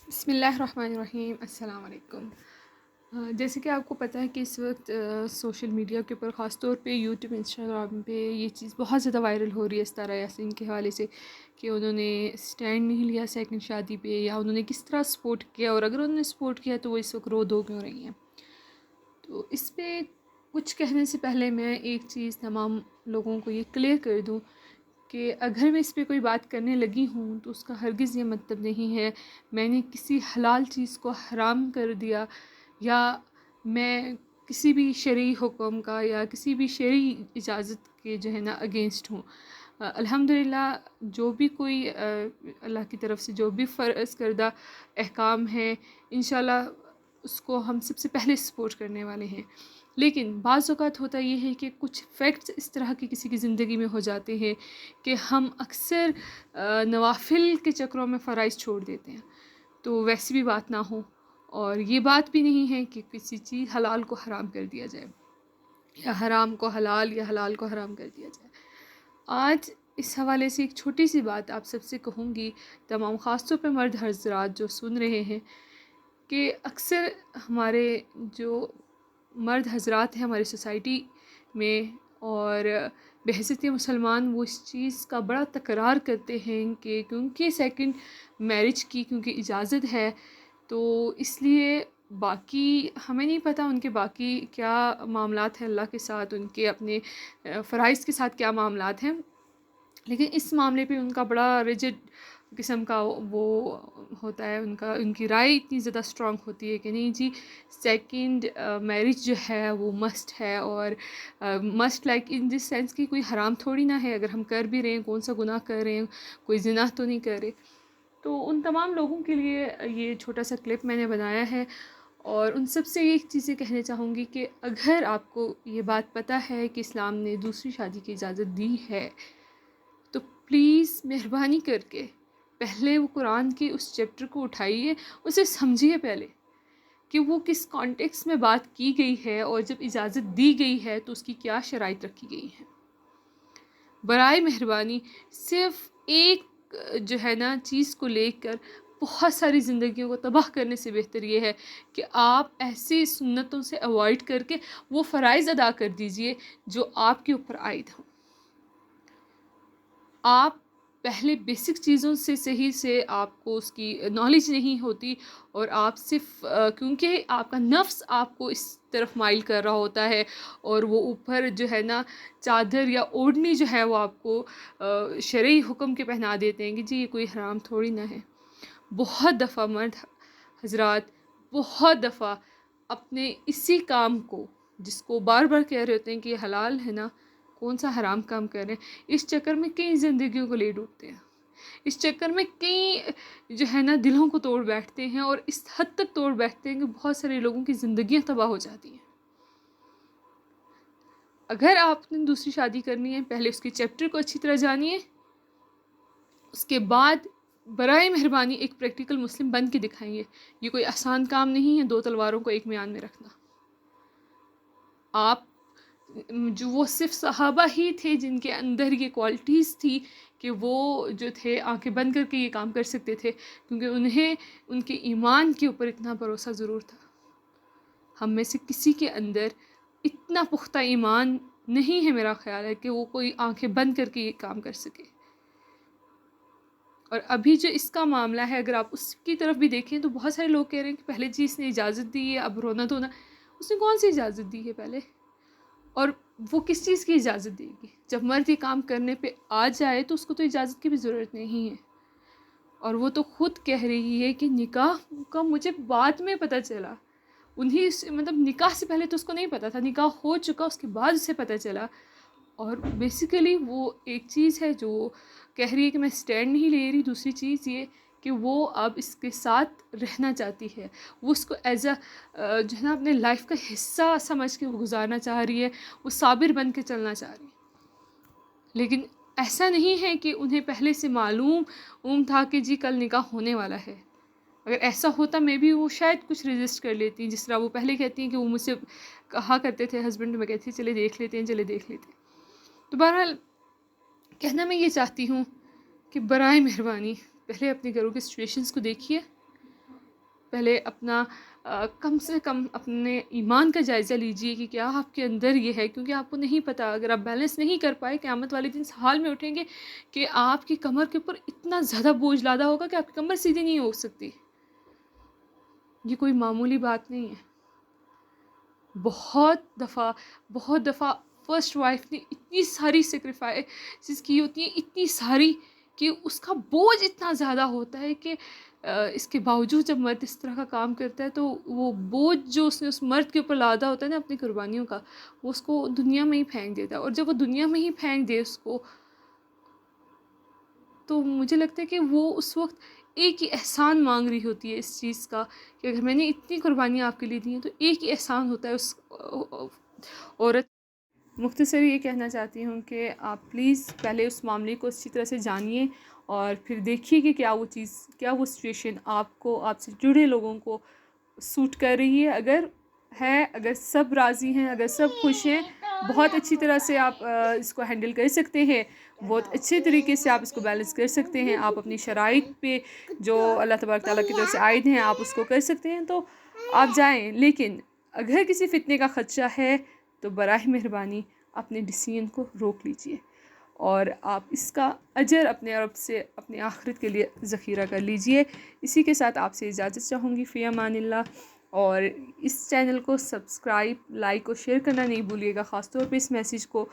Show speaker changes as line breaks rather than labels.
بسم اللہ الرحمن الرحیم. السلام علیکم. جیسے کہ آپ کو پتہ ہے کہ اس وقت سوشل میڈیا کے اوپر خاص طور پہ یوٹیوب انسٹاگرام پہ یہ چیز بہت زیادہ وائرل ہو رہی ہے ستارہ یاسین کے حوالے سے کہ انہوں نے اسٹینڈ نہیں لیا سیکنڈ شادی پہ، یا انہوں نے کس طرح سپورٹ کیا، اور اگر انہوں نے سپورٹ کیا تو وہ اس وقت رو دو کیوں رہی ہیں. تو اس پہ کچھ کہنے سے پہلے میں ایک چیز تمام لوگوں کو یہ کلیئر کر دوں کہ اگر میں اس پہ کوئی بات کرنے لگی ہوں تو اس کا ہرگز یہ مطلب نہیں ہے میں نے کسی حلال چیز کو حرام کر دیا، یا میں کسی بھی شرعی حکم کا یا کسی بھی شرعی اجازت کے جو ہے نا اگینسٹ ہوں. الحمدللہ جو بھی کوئی اللہ کی طرف سے جو بھی فرض کردہ احکام ہیں انشاءاللہ اس کو ہم سب سے پہلے سپورٹ کرنے والے ہیں. لیکن بعض اوقات ہوتا یہ ہے کہ کچھ فیکٹس اس طرح کے کسی کی زندگی میں ہو جاتے ہیں کہ ہم اکثر نوافل کے چکروں میں فرائض چھوڑ دیتے ہیں. تو ویسی بھی بات نہ ہو، اور یہ بات بھی نہیں ہے کہ کسی چیز حلال کو حرام کر دیا جائے، یا حرام کو حلال یا حلال کو حرام کر دیا جائے. آج اس حوالے سے ایک چھوٹی سی بات آپ سب سے کہوں گی، تمام خاص طور پہ مرد حضرات جو سن رہے ہیں، کہ اکثر ہمارے جو مرد حضرات ہیں ہماری سوسائٹی میں اور بحیثیت مسلمان، وہ اس چیز کا بڑا تکرار کرتے ہیں کہ کیونکہ سیکنڈ میرج کی کیونکہ اجازت ہے تو اس لیے باقی ہمیں نہیں پتہ ان کے باقی کیا معاملات ہیں اللہ کے ساتھ، ان کے اپنے فرائض کے ساتھ کیا معاملات ہیں، لیکن اس معاملے پہ ان کا بڑا ریجڈ قسم کا وہ ہوتا ہے، ان کی رائے اتنی زیادہ اسٹرانگ ہوتی ہے کہ نہیں جی سیکنڈ میرج جو ہے وہ مسٹ ہے، اور must like in this sense کہ کوئی حرام تھوڑی نہ ہے، اگر ہم کر بھی رہے ہیں کون سا گناہ کر رہے ہیں، کوئی زنا تو نہیں کر رہے. تو ان تمام لوگوں کے لیے یہ چھوٹا سا کلپ میں نے بنایا ہے، اور ان سب سے ایک چیزیں کہنے چاہوں گی کہ اگر آپ کو یہ بات پتہ ہے کہ اسلام نے دوسری شادی کی اجازت دی ہے تو پلیز مہربانی کر کے پہلے وہ قرآن کے اس چیپٹر کو اٹھائیے، اسے سمجھیے پہلے کہ وہ کس کانٹیکس میں بات کی گئی ہے، اور جب اجازت دی گئی ہے تو اس کی کیا شرائط رکھی گئی ہیں. برائے مہربانی صرف ایک جو ہے نا چیز کو لے کر بہت ساری زندگیوں کو تباہ کرنے سے بہتر یہ ہے کہ آپ ایسی سنتوں سے اوائڈ کر کے وہ فرائض ادا کر دیجئے جو آپ کے اوپر عائد ہوں. آپ پہلے بیسک چیزوں سے صحیح سے آپ کو اس کی نالج نہیں ہوتی، اور آپ صرف کیونکہ آپ کا نفس آپ کو اس طرف مائل کر رہا ہوتا ہے، اور وہ اوپر جو ہے نا چادر یا اوڑھنی جو ہے وہ آپ کو شرعی حکم کے پہنا دیتے ہیں کہ جی یہ کوئی حرام تھوڑی نہ ہے. بہت دفعہ مرد حضرات بہت دفعہ اپنے اسی کام کو، جس کو بار بار کہہ رہے ہوتے ہیں کہ یہ حلال ہے نا، کون سا حرام کام کر رہے ہیں، اس چکر میں کئی زندگیوں کو لے ڈوبتے ہیں، اس چکر میں کئی جو ہے نا دلوں کو توڑ بیٹھتے ہیں، اور اس حد تک توڑ بیٹھتے ہیں کہ بہت سارے لوگوں کی زندگیاں تباہ ہو جاتی ہیں. اگر آپ نے دوسری شادی کرنی ہے پہلے اس کے چیپٹر کو اچھی طرح جانیے، اس کے بعد برائے مہربانی ایک پریکٹیکل مسلم بن کے دکھائیے. یہ کوئی آسان کام نہیں ہے دو تلواروں کو ایک میان میں رکھنا. آپ جو وہ صرف صحابہ ہی تھے جن کے اندر یہ کوالٹیز تھی کہ وہ جو تھے آنکھیں بند کر کے یہ کام کر سکتے تھے، کیونکہ انہیں ان کے ایمان کے اوپر اتنا بھروسہ ضرور تھا. ہم میں سے کسی کے اندر اتنا پختہ ایمان نہیں ہے میرا خیال ہے کہ وہ کوئی آنکھیں بند کر کے یہ کام کر سکے. اور ابھی جو اس کا معاملہ ہے اگر آپ اس کی طرف بھی دیکھیں تو بہت سارے لوگ کہہ رہے ہیں کہ پہلے جی اس نے اجازت دی ہے اب رونا دھونا. اس نے کون سی اجازت دی ہے پہلے، اور وہ کس چیز کی اجازت دے گی؟ جب مرد یہ کام کرنے پہ آ جائے تو اس کو تو اجازت کی بھی ضرورت نہیں ہے. اور وہ تو خود کہہ رہی ہے کہ نکاح کا مجھے بعد میں پتہ چلا، مطلب نکاح سے پہلے تو اس کو نہیں پتہ تھا، نکاح ہو چکا اس کے بعد اسے پتہ چلا. اور بیسیکلی وہ ایک چیز ہے جو کہہ رہی ہے کہ میں سٹینڈ نہیں لے رہی. دوسری چیز یہ کہ وہ اب اس کے ساتھ رہنا چاہتی ہے، وہ اس کو ایز اے جو ہے نا اپنے لائف کا حصہ سمجھ کے وہ گزارنا چاہ رہی ہے، وہ صابر بن کے چلنا چاہ رہی ہے. لیکن ایسا نہیں ہے کہ انہیں پہلے سے معلوم تھا کہ جی کل نکاح ہونے والا ہے. اگر ایسا ہوتا میں بھی وہ شاید کچھ رجسٹ کر لیتی، جس طرح وہ پہلے کہتی ہیں کہ وہ مجھ سے کہا کرتے تھے ہسبینڈ، میں کہتی چلے دیکھ لیتے ہیں چلے دیکھ لیتے ہیں. تو بہرحال کہنا میں یہ چاہتی ہوں کہ برائے مہربانی پہلے اپنے گھروں کے سچویشنز کو دیکھیے، پہلے اپنا کم سے کم اپنے ایمان کا جائزہ لیجئے کہ کیا آپ کے اندر یہ ہے، کیونکہ آپ کو نہیں پتہ، اگر آپ بیلنس نہیں کر پائے قیامت والے دن اس حال میں اٹھیں گے کہ آپ کی کمر کے اوپر اتنا زیادہ بوجھ لادا ہوگا کہ آپ کی کمر سیدھی نہیں ہو سکتی. یہ کوئی معمولی بات نہیں ہے. بہت دفعہ فرسٹ وائف نے اتنی ساری سیکریفائسز کی ہوتی ہیں، اتنی ساری، کہ اس کا بوجھ اتنا زیادہ ہوتا ہے کہ اس کے باوجود جب مرد اس طرح کا کام کرتا ہے تو وہ بوجھ جو اس نے اس مرد کے اوپر لادا ہوتا ہے نا اپنی قربانیوں کا، وہ اس کو دنیا میں ہی پھینک دیتا ہے. اور جب وہ دنیا میں ہی پھینک دے اس کو، تو مجھے لگتا ہے کہ وہ اس وقت ایک ہی احسان مانگ رہی ہوتی ہے اس چیز کا، کہ اگر میں نے اتنی قربانیاں آپ کے لیے دی ہیں تو ایک ہی احسان ہوتا ہے اس عورت. مختصر یہ کہنا چاہتی ہوں کہ آپ پلیز پہلے اس معاملے کو اچھی طرح سے جانیے اور پھر دیکھیے کہ کیا وہ سچویشن آپ کو، آپ سے جڑے لوگوں کو سوٹ کر رہی ہے. اگر سب راضی ہیں، اگر سب خوش ہیں، بہت اچھی طرح سے آپ اس کو ہینڈل کر سکتے ہیں، بہت اچھے طریقے سے آپ اس کو بیلنس کر سکتے ہیں، آپ اپنی شرائط پہ جو اللہ تبارک تعالیٰ کی طرف سے عائد ہیں آپ اس کو کر سکتے ہیں، تو آپ جائیں. لیکن اگر کسی فتنے کا خدشہ ہے تو براہ مہربانی اپنے ڈیسیژن کو روک لیجئے، اور آپ اس کا اجر اپنے رب سے اپنے آخرت کے لیے ذخیرہ کر لیجئے. اسی کے ساتھ آپ سے اجازت چاہوں گی. فی امان اللہ. اور اس چینل کو سبسکرائب، لائک اور شیئر کرنا نہیں بھولیے گا، خاص طور پہ اس میسیج کو،